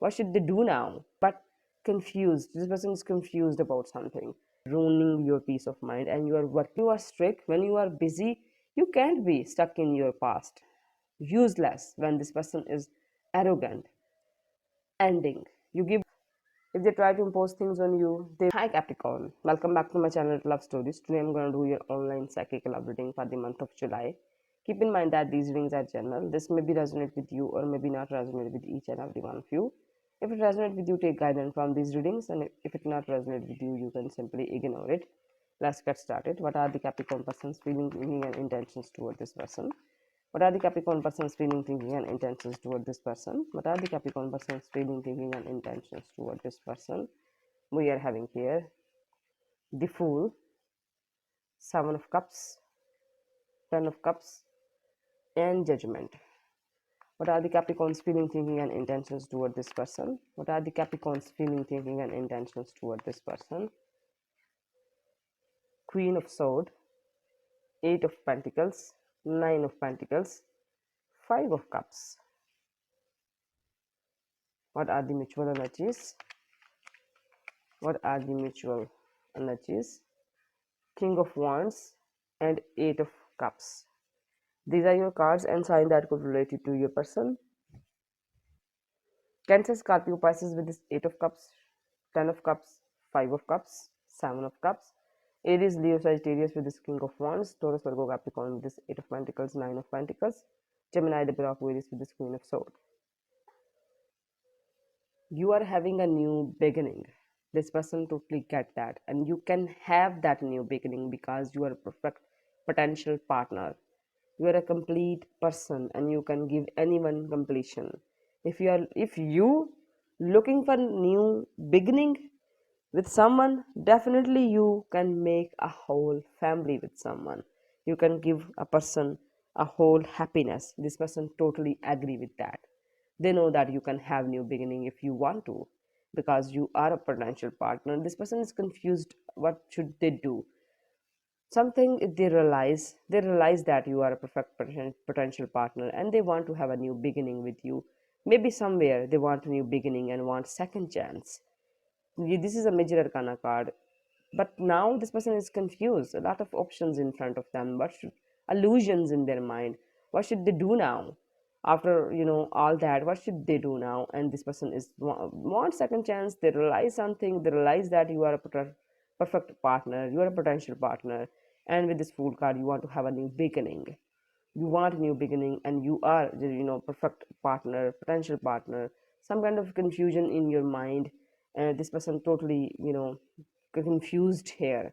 What should they do now? But confused. This person is confused about something, ruining your peace of mind, and you are working. You are strict when you are busy. You can't be stuck in your past. Useless when this person is arrogant. Ending. You give. If they try to impose things on you, they. Hi Capricorn. Welcome back to my channel Love Stories. Today I'm going to do your online psychic love reading for the month of July. Keep in mind that these readings are general. This may be resonate with you or maybe not resonate with each and every one of you. If it resonates with you, take guidance from these readings, and if it not resonate with you, you can simply ignore it. Let's get started. What are the Capricorn person's feeling, thinking, and intentions toward this person? What are the Capricorn person's feeling, thinking, and intentions toward this person? What are the Capricorn person's feeling, thinking, and intentions toward this person? We are having here the Fool, Seven of Cups, Ten of Cups, and Judgment. What are the Capricorn's feeling, thinking, and intentions toward this person? What are the Capricorn's feeling, thinking, and intentions toward this person? Queen of Swords, Eight of Pentacles, Nine of Pentacles, Five of Cups. What are the mutual energies? What are the mutual energies? King of Wands and Eight of Cups. These are your cards and sign that could relate you to your person. Cancer, Scorpio, Pisces with this Eight of Cups, Ten of Cups, Five of Cups, Seven of Cups. Aries, Leo, Sagittarius with this King of Wands. Taurus, Virgo, Capricorn with this Eight of Pentacles, Nine of Pentacles. Gemini, Libra, Aquarius with this Queen of Swords. You are having a new beginning. This person totally get that, and you can have that new beginning because you are a perfect potential partner. You are a complete person and you can give anyone completion. If you looking for new beginning with someone, definitely you can make a whole family with someone. You can give a person a whole happiness. This person totally agree with that. They know that you can have new beginning if you want to, because you are a potential partner. This person is confused. What should they do? Something they realize that you are a perfect potential partner, and they want to have a new beginning with you. Maybe somewhere they want a new beginning and want second chance. This is a major arcana card, but now this person is confused. A lot of options in front of them. Illusions in their mind. What should they do now? After all that, what should they do now? And this person is want second chance. They realize something. They realize that you are a perfect partner. You are a potential partner, and with this Fool card, you want to have a new beginning. You want a new beginning, and you are perfect partner, potential partner. Some kind of confusion in your mind, and this person totally confused here.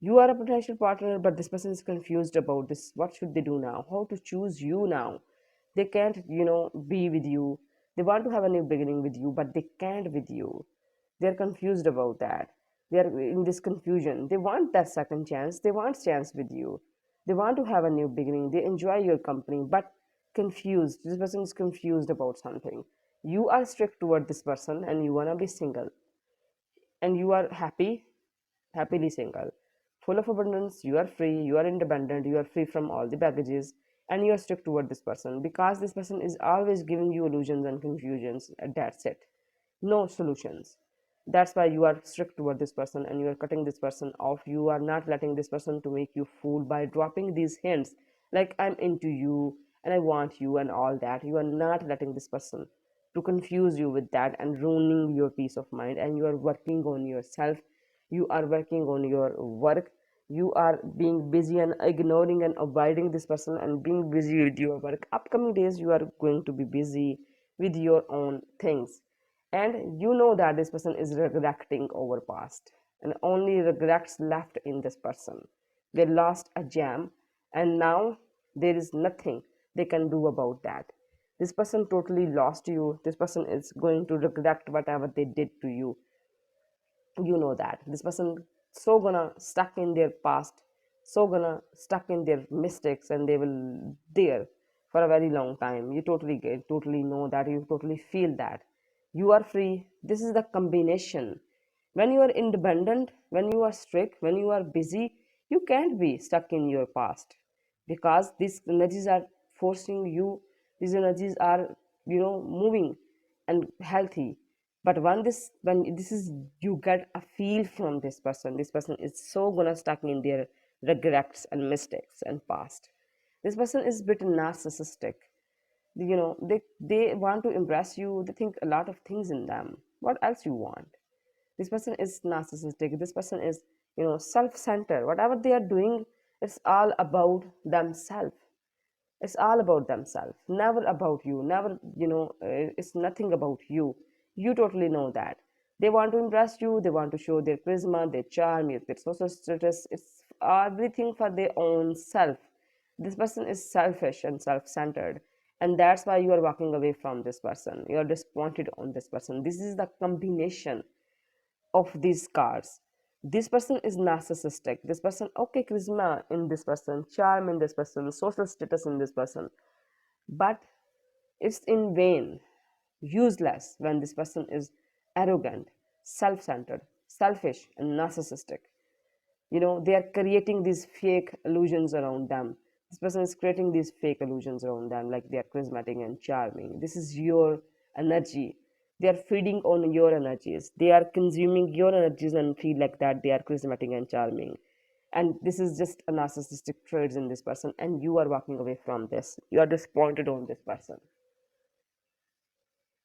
You are a potential partner, but this person is confused about this. What should they do now? How to choose you now? They can't be with you. They want to have a new beginning with you, but they can't with you. They're confused about that. They're in this confusion. They want that second chance. They want chance with you. They want to have a new beginning. They enjoy your company, but confused. This person is confused about something. You are strict toward this person and you want to be single, and you are happily single, full of abundance. You are free, you are independent, you are free from all the baggages, and you are strict toward this person because this person is always giving you illusions and confusions. That's it. No solutions. That's why you are strict toward this person and you are cutting this person off. You are not letting this person to make you fool by dropping these hints like I'm into you and I want you and all that. You are not letting this person to confuse you with that and ruining your peace of mind, and you are working on yourself. You are working on your work. You are being busy and ignoring and avoiding this person and being busy with your work. Upcoming days you are going to be busy with your own things, and you know that this person is regretting over past, and only regrets left in this person. They lost a gem, and now there is nothing they can do about that. This person totally lost you. This person is going to regret whatever they did to you. You know that this person so gonna stuck in their past, so gonna stuck in their mistakes, and they will there for a very long time. You totally know that. You totally feel that you are free. This is the combination. When you are independent, when you are strict, when you are busy, you can't be stuck in your past, because these energies are forcing you. These energies are moving and healthy. But when this is, you get a feel from this person is so gonna stuck in their regrets and mistakes and past. This person is a bit narcissistic. They want to impress you. They think a lot of things in them. What else you want? This person is narcissistic. This person is, self-centered. Whatever they are doing, it's all about themselves. It's all about themselves, never about you. Never, it's nothing about you. You totally know that. They want to impress you. They want to show their charisma, their charm, their social status. It's everything for their own self. This person is selfish and self-centered, and that's why you are walking away from this person. You are disappointed on this person. This is the combination of these cards. This person is narcissistic. This person, okay, charisma in this person, charm in this person, social status in this person, but it's in vain, useless when this person is arrogant, self centered, selfish, and narcissistic. They are creating these fake illusions around them. This person is creating these fake illusions around them, like they are charismatic and charming. This is your energy. They are feeding on your energies. They are consuming your energies and feel like that they are charismatic and charming. And this is just a narcissistic traits in this person, and you are walking away from this. You are disappointed on this person.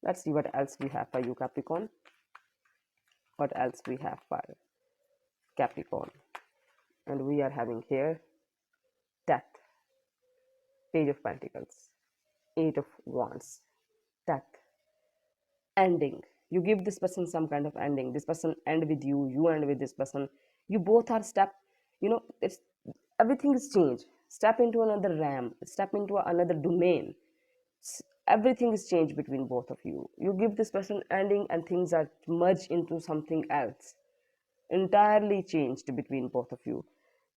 Let's see what else we have for you, Capricorn. What else we have for Capricorn? And we are having here death, page of pentacles, eight of wands, death, ending. You give this person some kind of ending. This person end with you, you end with this person. You both are step, it's everything is changed. Step into another realm, step into another domain. Everything is changed between both of you. You give this person ending and things are merged into something else, entirely changed between both of you.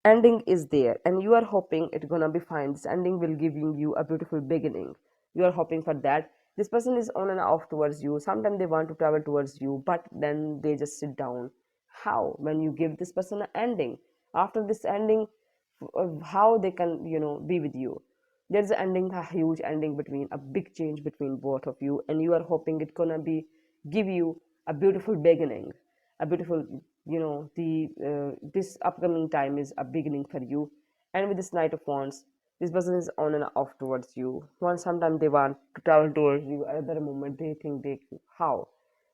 Ending is there and you are hoping it's gonna be fine. This ending will give you a beautiful beginning. You are hoping for that. This person is on and off towards you. Sometimes they want to travel towards you, but then they just sit down. How? When you give this person an ending, after this ending, how they can be with you. There's an ending, a huge ending, between a big change between both of you, and you are hoping it's gonna be give you a beautiful beginning, a beautiful, the this upcoming time is a beginning for you. And with this knight of wands, this person is on and off towards you. One sometimes they want to travel towards you, another moment they think they how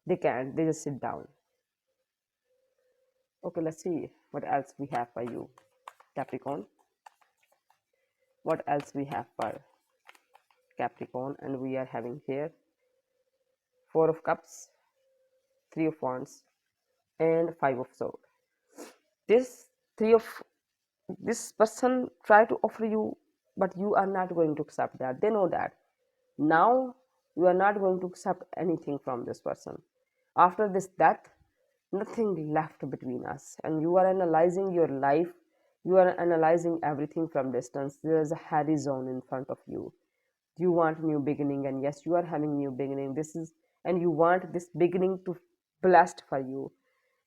they can't, they just sit down. Okay, let's see what else we have for you, Capricorn. What else we have for Capricorn? And we are having here four of cups, three of wands, and five of swords. This three of this person try to offer you, but you are not going to accept that. They know that now you are not going to accept anything from this person. After this death, nothing left between us, and you are analyzing your life. You are analyzing everything from distance. There is a hairy zone in front of you. You want new beginning, and yes, you are having new beginning. This is, and you want this beginning to blessed for you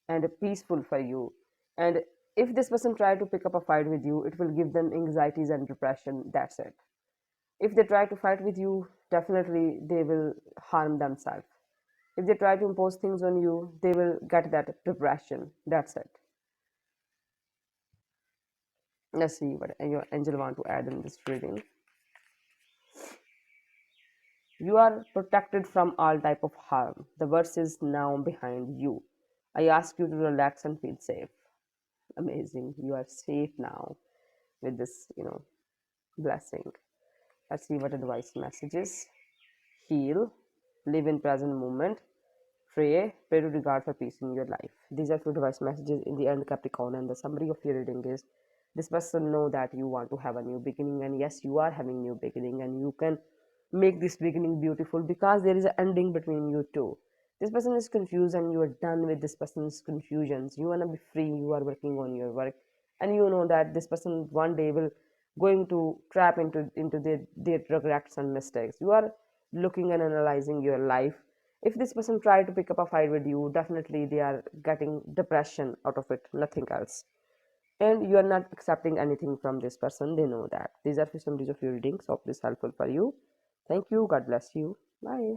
and peaceful for you. And if this person try to pick up a fight with you, it will give them anxieties and depression. That's it. If they try to fight with you, definitely they will harm themselves. If they try to impose things on you, they will get that depression. That's it. Let's see what your angel want to add in this reading. You are protected from all type of harm. The verse is now behind you. I ask you to relax and feel safe. Amazing. You are safe now with this, blessing. Let's see what advice messages. Heal, live in present moment, pray to regard for peace in your life. These are two advice messages in the end, Capricorn, and the summary of your reading is this person know that you want to have a new beginning, and yes, you are having new beginning, and you can make this beginning beautiful because there is an ending between you two. This person is confused and you are done with this person's confusions. You want to be free. You are working on your work, and you know that this person one day will going to trap into their regrets and mistakes. You are looking and analyzing your life. If this person try to pick up a fight with you, definitely they are getting depression out of it, nothing else. And you are not accepting anything from this person. They know that. These are some of your readings. Hope this helpful for you. Thank you. God bless you. Bye.